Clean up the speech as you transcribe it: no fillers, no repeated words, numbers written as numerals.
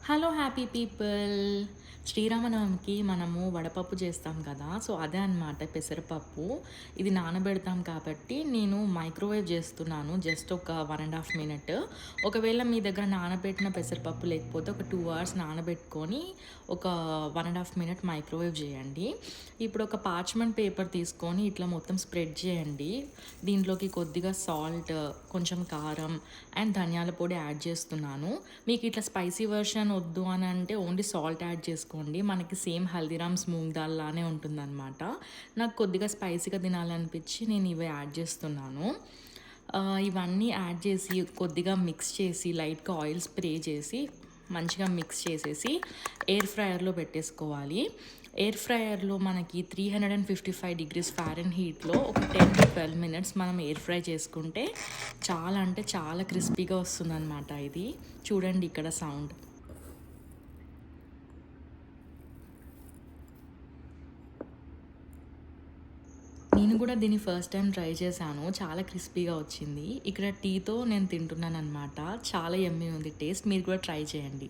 Hello happy people. శ్రీరామనవమికి మనము వడపప్పు చేస్తాం కదా! సో, అదే అనమాట పెసరపప్పు. ఇది నానబెడతాం కాబట్టి నేను మైక్రోవేవ్ చేస్తున్నాను. జస్ట్ ఒక 1 ½ మినిట్. ఒకవేళ మీ దగ్గర నానబెట్టిన పెసరపప్పు లేకపోతే ఒక 2 అవర్స్ నానబెట్టుకొని ఒక 1 ½ మినిట్ మైక్రోవేవ్ చేయండి. ఇప్పుడు ఒక పార్చ్‌మెంట్ పేపర్ తీసుకొని ఇట్లా మొత్తం స్ప్రెడ్ చేయండి. దీంట్లోకి కొద్దిగా సాల్ట్, కొంచెం కారం అండ్ ధనియాల పొడి యాడ్ చేస్తున్నాను. మీకు ఇట్లా స్పైసీ వెర్షన్ వద్దు అని అంటే ఓన్లీ సాల్ట్ యాడ్ చేసుకోండి. మనకి సేమ్ హల్దీరామ్స్ మూంగ్ దాల్ లానే ఉంటుందన్నమాట. నాకు కొద్దిగా స్పైసీగా తినాలనిపించి నేను ఇవి యాడ్ చేస్తున్నాను. ఇవన్నీ యాడ్ చేసి కొద్దిగా మిక్స్ చేసి లైట్గా ఆయిల్ స్ప్రే చేసి మంచిగా మిక్స్ చేసేసి ఎయిర్ ఫ్రైయర్లో పెట్టేసుకోవాలి. ఎయిర్ ఫ్రైయర్లో మనకి 355 డిగ్రీస్ ఫారెన్‌హీట్‌లో ఒక 10-12 మినిట్స్ మనం ఎయిర్ ఫ్రై చేసుకుంటే చాలా అంటే చాలా క్రిస్పీగా వస్తుందన్నమాట ఇది. చూడండి ఇక్కడ సౌండ్. నేను కూడా దీన్ని ఫస్ట్ టైం ట్రై చేశాను. చాలా క్రిస్పీగా వచ్చింది. ఇక్కడ టీతో నేను తింటున్నాననమాట. చాలా యమ్మీ ఉంది టేస్ట్. మీరు కూడా ట్రై చేయండి.